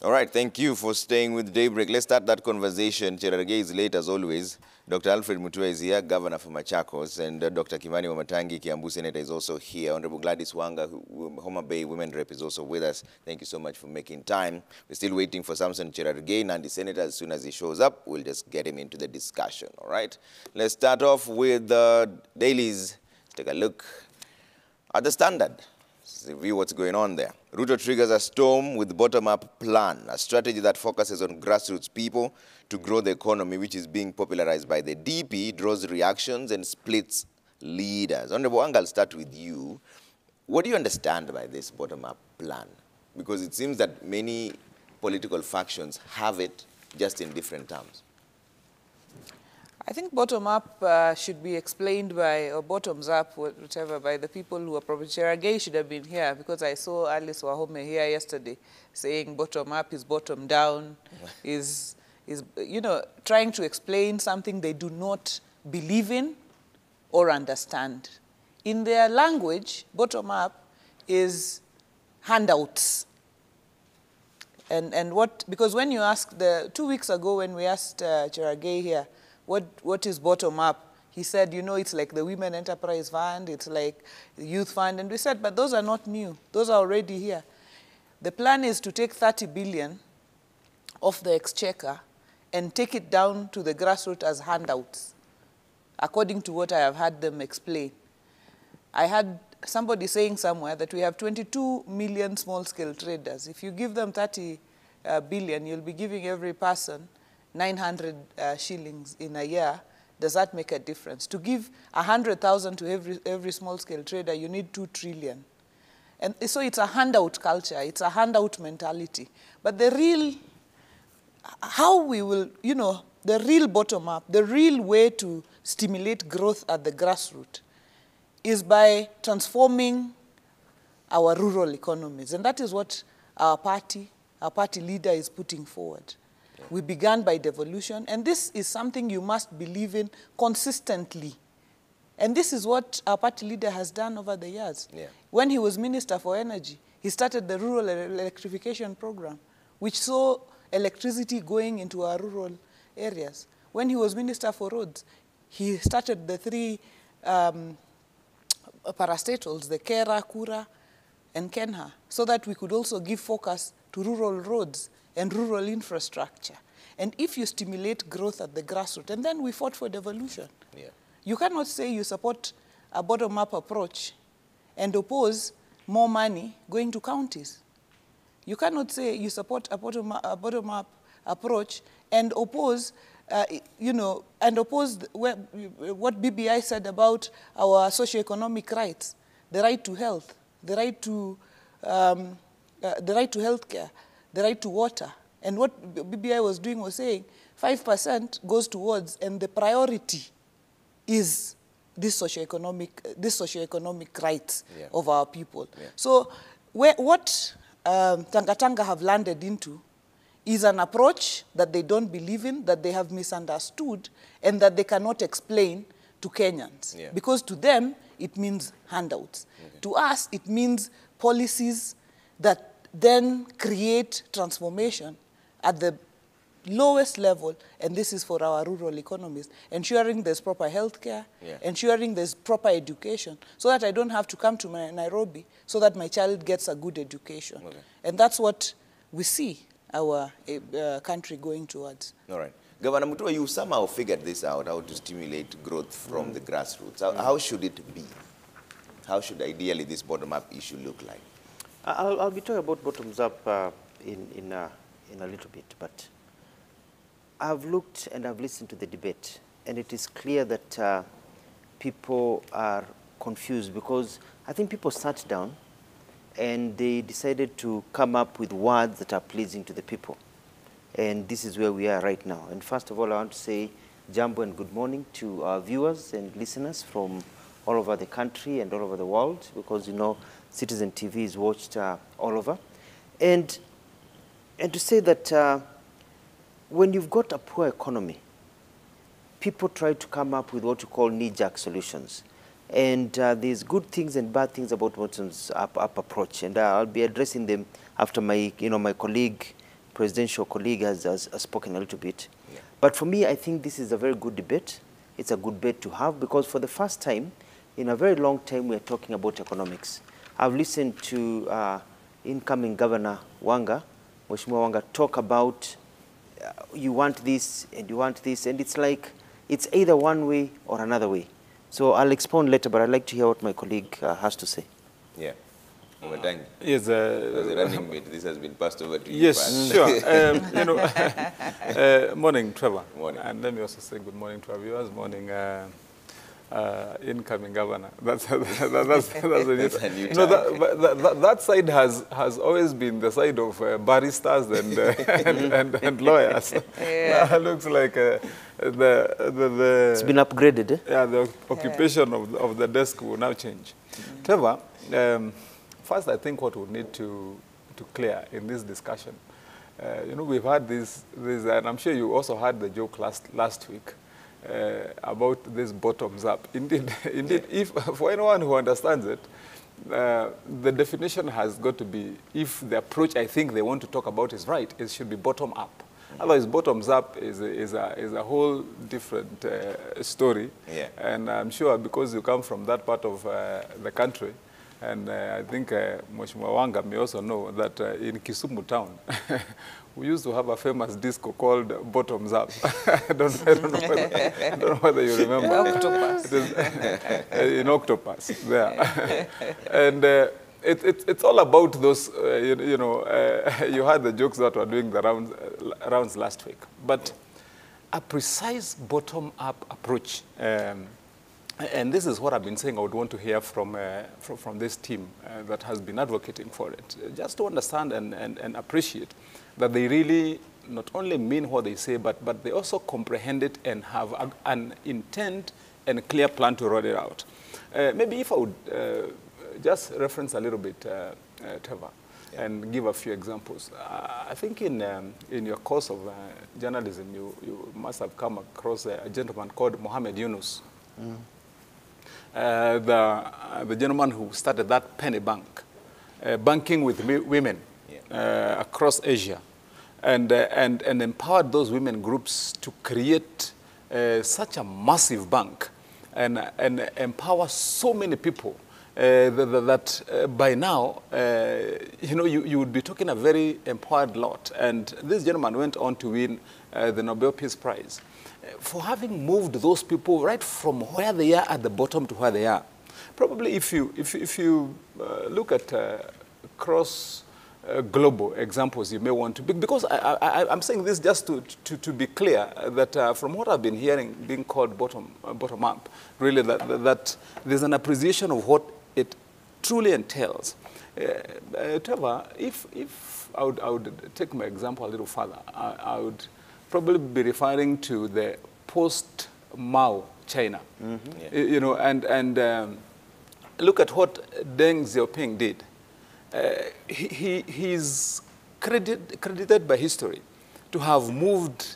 All right, thank you for staying with Daybreak. Let's start that conversation. Cherargei is late as always. Dr. Alfred Mutua is here, Governor for Machakos, and Dr. Kimani Wamatangi, Kiambu Senator, is also here. Honorable Gladys Wanga, Homa Bay Women Rep, is also with us. Thank you so much for making time. We're still waiting for Samson Cherargei, Nandi Senator. As soon as he shows up, we'll just get him into the discussion, all right? Let's start off with the dailies. Let's take a look at the Standard. Review what's going on there. Ruto triggers a storm with bottom-up plan, a strategy that focuses on grassroots people to grow the economy, which is being popularized by the DP, draws reactions and splits leaders. Honorable Wanga, I'll start with you. What do you understand by this bottom-up plan? Because it seems that many political factions have it, just in different terms. I think bottom-up should be explained by, or bottoms-up, whatever, by the people who are probably. Cherargei should have been here, because I saw Alice Wahome here yesterday saying bottom-up is bottom-down, is, you know, trying to explain something they do not believe in or understand. In their language, bottom-up is handouts. And what, because when you ask, 2 weeks ago when we asked Cherargei here, what is bottom-up? He said, you know, it's like the Women Enterprise Fund, it's like the Youth Fund. And we said, but those are not new. Those are already here. The plan is to take 30 billion off the exchequer and take it down to the grassroots as handouts, according to what I have had them explain. I had somebody saying somewhere that we have 22 million small-scale traders. If you give them 30 billion, you'll be giving every person 900 shillings in a year. Does that make a difference? To give 100,000 to every small-scale trader, you need 2 trillion. And so it's a handout culture. It's a handout mentality. But the real, how we will, you know, the real bottom-up, the real way to stimulate growth at the grassroots is by transforming our rural economies. And that is what our party leader is putting forward. We began by devolution, and this is something you must believe in consistently. And this is what our party leader has done over the years. Yeah. When he was Minister for Energy, he started the Rural Electrification Program, which saw electricity going into our rural areas. When he was Minister for Roads, he started the 3 parastatals, the Kera, Kura, and Kenha, so that we could also give focus to rural roads and rural infrastructure. And if you stimulate growth at the grassroots, and then we fought for devolution. Yeah. You cannot say you support a bottom-up approach and oppose more money going to counties. You cannot say you support a bottom-up approach and oppose, you know, and oppose what BBI said about our socioeconomic rights, the right to health, the right to healthcare, the right to water. And what BBI was doing was saying 5% goes towards, and the priority is this socioeconomic rights of our people. Yeah. So what Tanga have landed into is an approach that they don't believe in, that they have misunderstood, and that they cannot explain to Kenyans. Yeah. Because to them, it means handouts. Okay. To us, it means policies that then create transformation at the lowest level, and this is for our rural economies, ensuring there's proper health care, ensuring there's proper education, so that I don't have to come to Nairobi, so that my child gets a good education. Okay. And that's what we see our country going towards. All right. Governor Mutua, you somehow figured this out, how to stimulate growth from the grassroots. How should it be? How should ideally this bottom-up issue look like? I'll be talking about bottoms-up in a little bit, but I've looked and I've listened to the debate, and it is clear that people are confused, because I think people sat down and they decided to come up with words that are pleasing to the people. And this is where we are right now. And first of all, I want to say jambo and good morning to our viewers and listeners from all over the country and all over the world, because, you know, Citizen TV is watched all over. And to say that when you've got a poor economy, people try to come up with what you call knee-jerk solutions. And there's good things and bad things about bottoms-up approach, and I'll be addressing them after my colleague presidential colleague has spoken a little bit. Yeah. But for me, I think this is a very good debate. It's a good debate to have because for the first time, in a very long time, we're talking about economics. I've listened to incoming Governor Wanga, Mheshimiwa Wanga, talk about you want this and you want this, and it's like it's either one way or another way. So I'll expound later, but I'd like to hear what my colleague has to say. Yeah. Omatangi. Yes, As a running mate, this has been passed over to you. yes, sure. Morning, Trevor. Morning. And let me also say good morning to our viewers. Morning, incoming governor. That's a new That's a new that side has always been the side of barristers and lawyers. Yeah. Now it looks like the It's been upgraded, eh? yeah, the occupation of the desk will now change. Trevor, first I think what we need to clear in this discussion, we've had this, and I'm sure you also had the joke last week about this bottoms up. Indeed, if for anyone who understands it, the definition has got to be, if the approach I think they want to talk about is right, it should be bottom up. Otherwise, bottoms up is a whole different story. Yeah. And I'm sure because you come from that part of the country, and I think Mheshimiwa Wanga may also know that in Kisumu town, we used to have a famous disco called Bottoms Up. I don't know whether you remember. Octopus. It is, in Octopus, there. And it's all about those, you had the jokes that were doing the rounds last week. But a precise bottom-up approach, and this is what I've been saying I would want to hear from this team that has been advocating for it, just to understand and appreciate that they really not only mean what they say, but they also comprehend it and have an intent and a clear plan to roll it out. Maybe if I would just reference a little bit, Trevor, and give a few examples. I think in your course of journalism, you must have come across a gentleman called Mohammed Yunus. The gentleman who started that penny bank, banking with women across Asia, and empowered those women groups to create such a massive bank and empower so many people that by now, you would be talking a very empowered lot. And this gentleman went on to win the Nobel Peace Prize for having moved those people right from where they are at the bottom to where they are. Probably if you look at global examples you may want to, because I'm saying this just to be clear that from what I've been hearing being called bottom up, really that there's an appreciation of what it truly entails. Trevor, if I would take my example a little further, I would probably be referring to the post-Mao China. Mm-hmm. And look at what Deng Xiaoping did. He's credited by history to have moved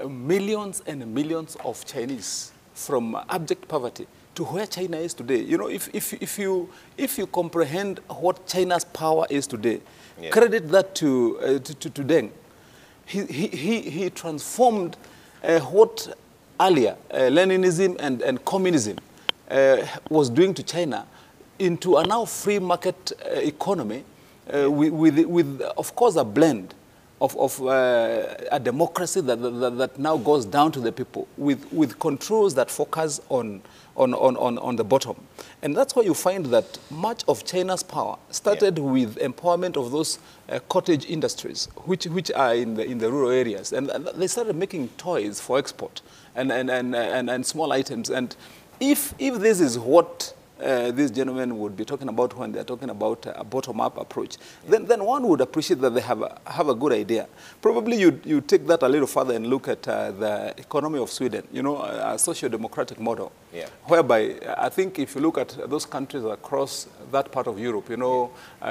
millions and millions of Chinese from abject poverty to where China is today. If you comprehend what China's power is today, credit that to Deng. He transformed what earlier Leninism and communism was doing to China into a now free market economy with, of course, a blend of a democracy that now goes down to the people with controls that focus on the bottom. And that's why you find that much of China's power started with empowerment of those cottage industries, which are in the rural areas. And they started making toys for export and small items. And if this is what these gentlemen would be talking about when they're talking about a bottom-up approach, then one would appreciate that they have a good idea. Probably you take that a little further and look at the economy of Sweden, a socio-democratic model, whereby I think if you look at those countries across that part of Europe,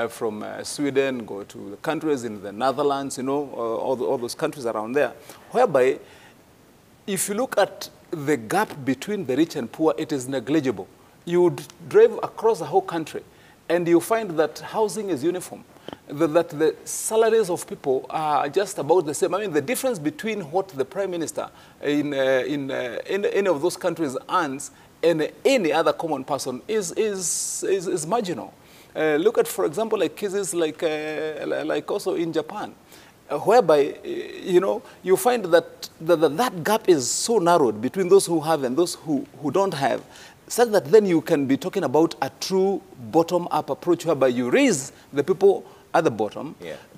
from Sweden, go to the countries in the Netherlands, all those countries around there, whereby if you look at the gap between the rich and poor, it is negligible. You would drive across the whole country, and you find that housing is uniform. that the salaries of people are just about the same. I mean, the difference between what the Prime Minister in any of those countries earns and any other common person is marginal. Look at, for example, like cases like also in Japan, whereby, you know, you find that that gap is so narrowed between those who have and those who don't have, such that then you can be talking about a true bottom-up approach whereby you raise the people at the bottom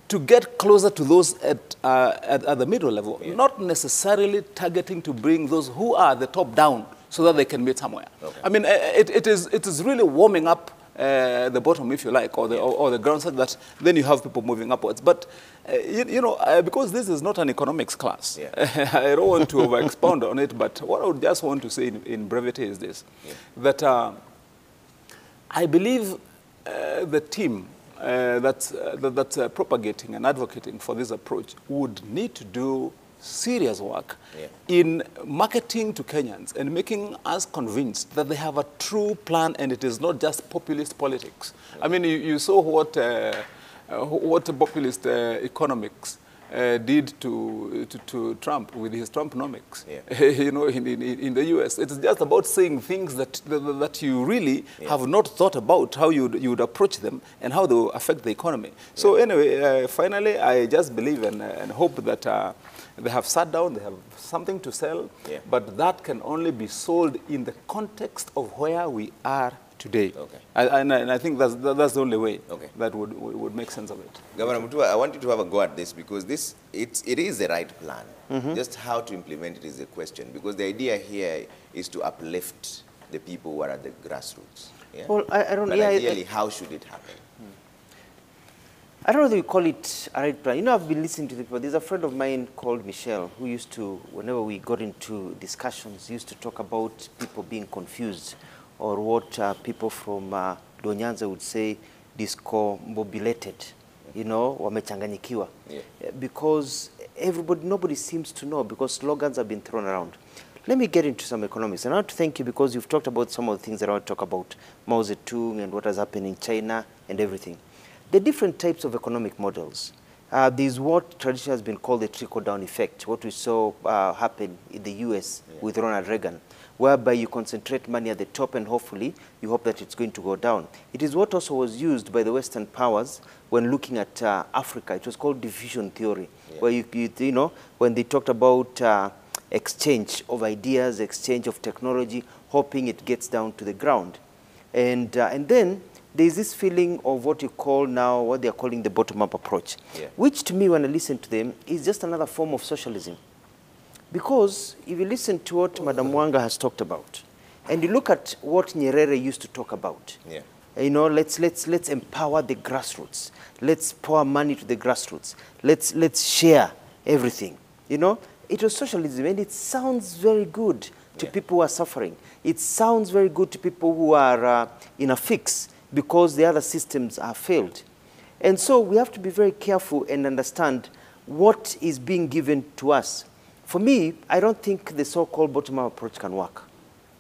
to get closer to those at the middle level, not necessarily targeting to bring those who are at the top down so that they can meet somewhere. Okay. I mean, it is really warming up the bottom, if you like, or the ground, such that then you have people moving upwards. But you know, because this is not an economics class, I don't want to over-expound on it, but what I would just want to say in brevity is this, that I believe the team that's propagating and advocating for this approach would need to do serious work in marketing to Kenyans and making us convinced that they have a true plan and it is not just populist politics. I mean, you saw what populist economics did to Trump with his Trumponomics, you know, in the U.S. It's just about saying things that you really have not thought about how you would approach them and how they will affect the economy. So anyway, finally, I just believe and hope that they have sat down, they have something to sell, but that can only be sold in the context of where we are today. Okay. And I think that's the only way that would make sense of it. Governor Mutua, I want you to have a go at this because it is the right plan. Just how to implement it is the question, because the idea here is to uplift the people who are at the grassroots. Well, I don't know. But ideally, how should it happen? I don't know whether you call it a right plan. You know, I've been listening to the people. There's a friend of mine called Michelle who used to, whenever we got into discussions, used to talk about people being confused, or what people from Donyanza would say, discombobulated, you know, wamechanganyikiwa. Because nobody seems to know, because slogans have been thrown around. Let me get into some economics. And I want to thank you because you've talked about some of the things that I want to talk about, Mao Zedong and what has happened in China and everything. The different types of economic models. There's what traditionally has been called the trickle-down effect, what we saw happen in the US with Ronald Reagan, whereby you concentrate money at the top and hopefully you hope that it's going to go down. It is what also was used by the Western powers when looking at Africa. It was called diffusion theory, where you know, when they talked about exchange of ideas, exchange of technology, hoping it gets down to the ground. And then there's this feeling of what you call now, what they're calling the bottom-up approach, which to me, when I listen to them, is just another form of socialism. Because if you listen to what Madam Wanga has talked about, and you look at what Nyerere used to talk about, you know, let's empower the grassroots. Let's pour money to the grassroots. Let's share everything. You know, it was socialism, and it sounds very good to people who are suffering. It sounds very good to people who are in a fix, because the other systems have failed. And so we have to be very careful and understand what is being given to us. For me, I don't think the so-called bottom-up approach can work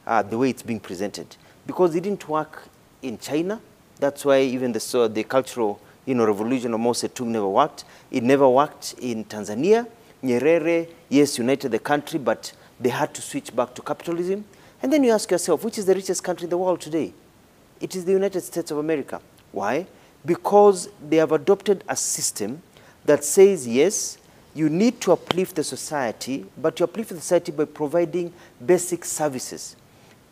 the way it's being presented, because it didn't work in China. That's why even the cultural, you know, revolution of Mao Zedong never worked. It never worked in Tanzania. Nyerere, yes, united the country, but they had to switch back to capitalism. And then you ask yourself, which is the richest country in the world today? It is the United States of America. Why? Because they have adopted a system that says, yes, you need to uplift the society, but you uplift the society by providing basic services.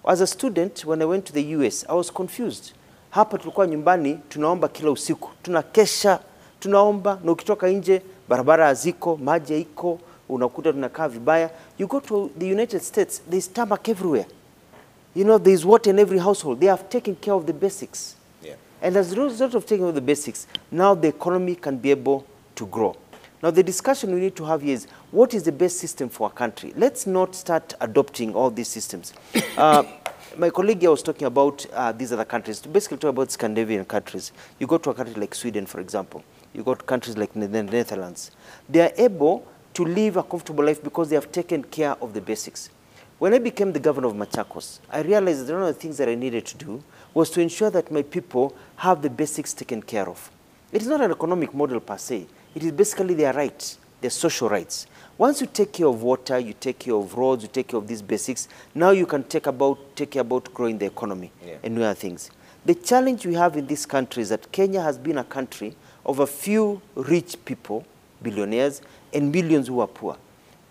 As a student, when I went to the US, I was confused. Hapa tulikuwa nyumbani, tunaomba kila usiku. Tunakesha, tunaomba, na ukitoka nje, barabara haziko, maji haiko, unakuta tunakaa vibaya. You go to the United States, there's tarmac everywhere. You know, there's water in every household. They have taken care of the basics. And as a result of taking care of the basics, now the economy can be able to grow. Now, the discussion we need to have here is, what is the best system for a country? Let's not start adopting all these systems. My colleague here was talking about these other countries. To basically talk about Scandinavian countries. You go to a country like Sweden, for example. You go to countries like the Netherlands. They are able to live a comfortable life because they have taken care of the basics. When I became the governor of Machakos, I realized that one of the things that I needed to do was to ensure that my people have the basics taken care of. It is not an economic model per se. It is basically their rights, their social rights. Once you take care of water, you take care of roads, you take care of these basics, now you can take care about growing the economy and other things. The challenge we have in this country is that Kenya has been a country of a few rich people, billionaires, and millions who are poor.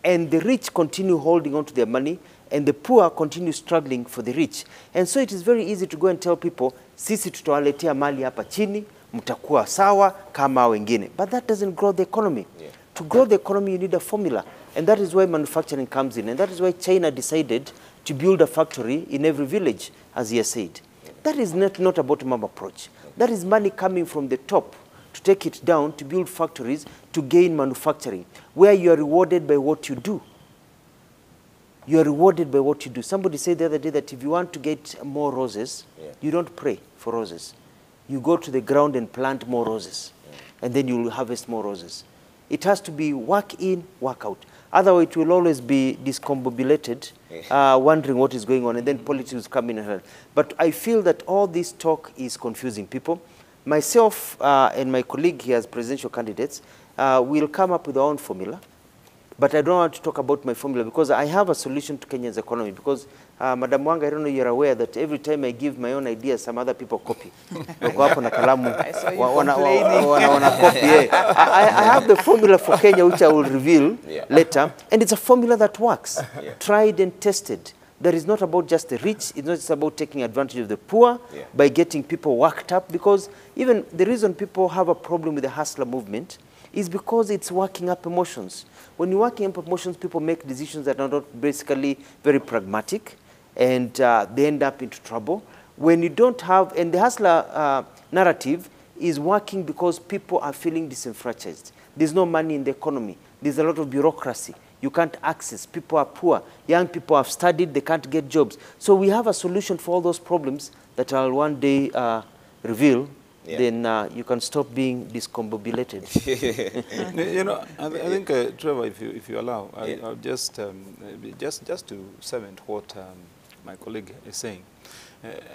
And the rich continue holding on to their money, and the poor continue struggling for the rich. And so it is very easy to go and tell people, sisi tutawaletea mali hapa chini, mtakuwa sawa kama wengine. But that doesn't grow the economy. To grow the economy, you need a formula. And that is why manufacturing comes in. And that is why China decided to build a factory in every village, as he has said. That is not a bottom-up approach. That is money coming from the top to take it down, to build factories, to gain manufacturing, where you are rewarded by what you do. You are rewarded by what you do. Somebody said the other day that if you want to get more roses, you don't pray for roses. You go to the ground and plant more roses, and then you will harvest more roses. It has to be work in, work out. Otherwise, it will always be discombobulated, wondering what is going on, and then politics come in and help. But I feel that all this talk is confusing people. Myself and my colleague here as presidential candidates will come up with our own formula. But I don't want to talk about my formula because I have a solution to Kenya's economy. Because, Madam Wanga, I don't know you're aware that every time I give my own ideas, some other people copy. I have the formula for Kenya, which I will reveal later. And it's a formula that works, tried and tested. That is not about just the rich. It's not just about taking advantage of the poor by getting people worked up. Because even the reason people have a problem with the hustler movement is because it's working up emotions. When you're working up emotions, people make decisions that are not basically very pragmatic, and they end up into trouble. When you don't have, and the hustler narrative is working because people are feeling disenfranchised. There's no money in the economy. There's a lot of bureaucracy. You can't access. People are poor. Young people have studied. They can't get jobs. So we have a solution for all those problems that I'll one day reveal. Then you can stop being discombobulated. You know, I think, Trevor, if you allow, I'll just to cement what my colleague is saying.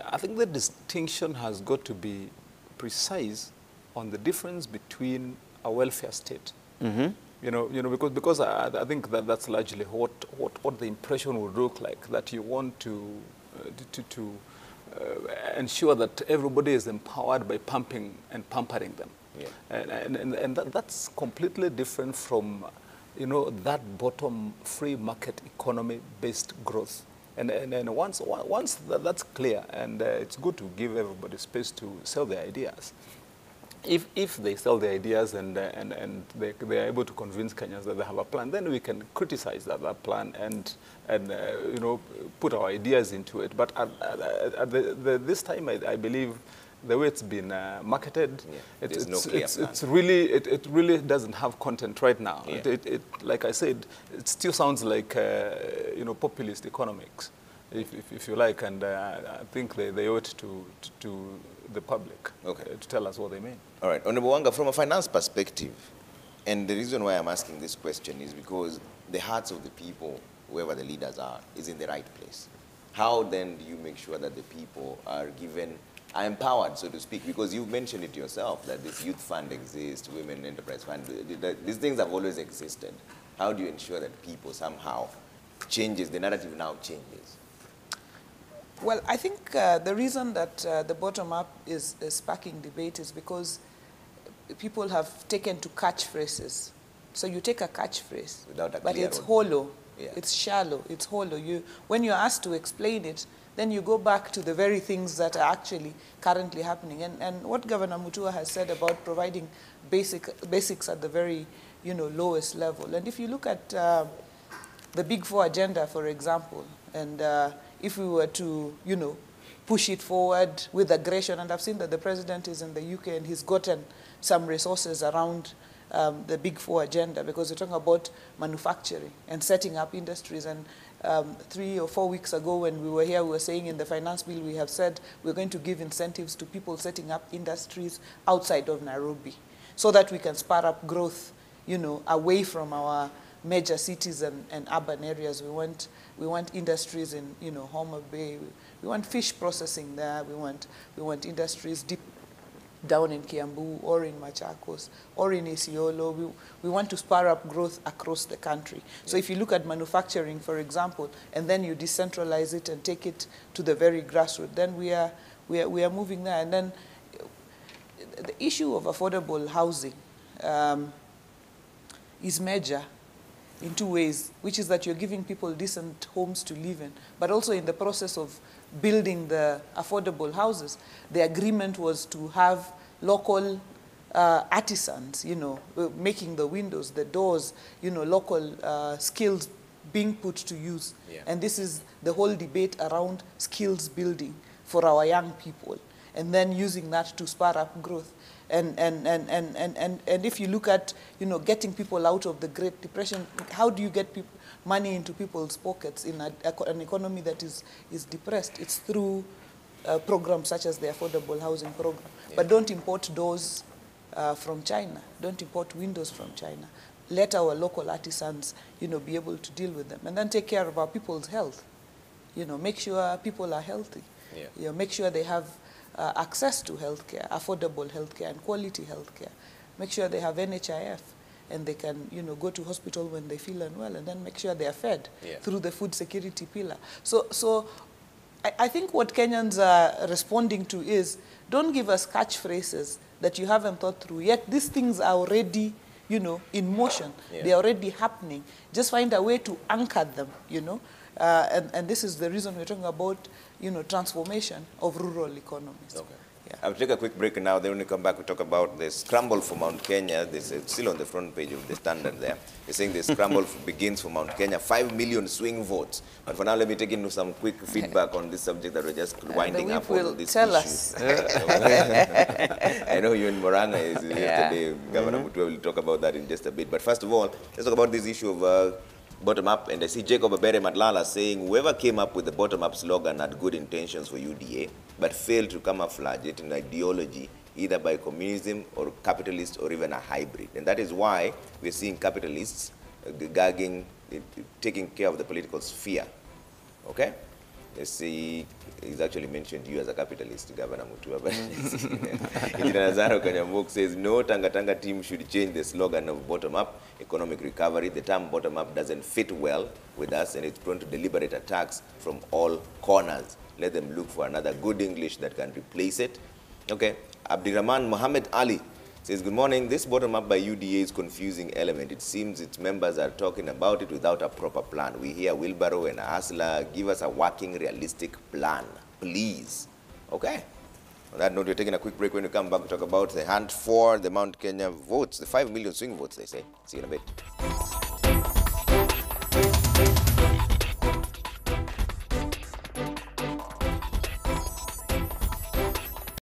I think the distinction has got to be precise on the difference between a welfare state. You know, because I think that's largely what the impression would look like, that you want to ensure that everybody is empowered by pumping and pampering them. And that's completely different from, you know, that bottom free market economy based growth. And once that's clear, and it's good to give everybody space to sell their ideas. If they sell their ideas and they are able to convince Kenyans that they have a plan, then we can criticize that plan and you know, put our ideas into it. But at this time, I believe the way it's been marketed, it really doesn't have content right now. Like I said, it still sounds like you know, populist economics, if you like, and I think they owe it to the public to tell us what they mean. All right, Honorable Wanga, from a finance perspective, and the reason why I'm asking this question is because the hearts of the people, whoever the leaders are, is in the right place. How then do you make sure that the people are empowered, so to speak? Because you've mentioned it yourself, that this youth fund exists, women enterprise fund, these things have always existed. How do you ensure that people somehow changes, the narrative now changes? Well, I think the reason that the bottom-up is sparking debate is because people have taken to catchphrases. So you take a catchphrase, but it's hollow, it's shallow, it's hollow. When you're asked to explain it, then you go back to the very things that are actually currently happening. And what Governor Mutua has said about providing basics at the very, you know, lowest level. And if you look at the Big Four agenda, for example, and if we were to, you know, push it forward with aggression, and I've seen that the president is in the UK and he's gotten some resources around the Big Four agenda, because we're talking about manufacturing and setting up industries. And 3 or 4 weeks ago when we were here, we were saying in the finance bill, we have said we're going to give incentives to people setting up industries outside of Nairobi so that we can spur up growth, you know, away from our major cities and urban areas. We want industries in, you know, Homa Bay. We want fish processing there. We want industries deep down in Kiambu or in Machakos or in Isiolo. We want to spur up growth across the country. So if you look at manufacturing, for example, and then you decentralize it and take it to the very grassroots, then we are moving there. And then the issue of affordable housing is major in two ways, which is that you're giving people decent homes to live in, but also in the process of building the affordable houses, the agreement was to have local artisans, making the windows, the doors, local skills being put to use. Yeah. And this is the whole debate around skills building for our young people, and then using that to spur up growth. And if you look at, getting people out of the Great Depression, how do you get money into people's pockets in an economy that is depressed? It's through programs such as the Affordable Housing Program. Yeah. But don't import doors from China. Don't import windows from China. Let our local artisans, be able to deal with them. And then take care of our people's health. Make sure people are healthy. Yeah. Make sure they have access to healthcare, affordable healthcare and quality healthcare. Make sure they have NHIF and they can, go to hospital when they feel unwell, and then make sure they are fed through the food security pillar. So I think what Kenyans are responding to is, don't give us catchphrases that you haven't thought through. Yet these things are already, in motion. Yeah. They're already happening. Just find a way to anchor them, and this is the reason we're talking about, transformation of rural economies. Okay. Yeah. I'll take a quick break now. Then when we come back, we talk about the scramble for Mount Kenya. This is still on the front page of the Standard there. They're saying the scramble begins for Mount Kenya, 5 million swing votes. But for now, let me take into some quick feedback on this subject that we're just winding up on this tell issue. Us. I know you in Moranga is yesterday. Governor Mutua will talk about that in just a bit. But first of all, let's talk about this issue of bottom-up, and I see Jacob Abere Madlala saying whoever came up with the bottom-up slogan had good intentions for UDA, but failed to camouflage it in ideology, either by communism or capitalist or even a hybrid. And that is why we're seeing capitalists gagging, taking care of the political sphere. Okay? Let's see, he's actually mentioned you as a capitalist, Governor Mutua. But Engineer Nazaro Kanyamuk says, no Tanga team should change the slogan of bottom-up economic recovery. The term bottom-up doesn't fit well with us, and it's prone to deliberate attacks from all corners. Let them look for another good English that can replace it. Okay, Abdirahman Mohammed Ali says, good morning. This bottom-up by UDA is confusing element. It seems its members are talking about it without a proper plan. We hear Wilbaro and Asla. Give us a working, realistic plan, please. Okay. On that note, we're taking a quick break. When we come back, we'll talk about the hunt for the Mount Kenya votes, the 5 million swing votes, they say. See you in a bit.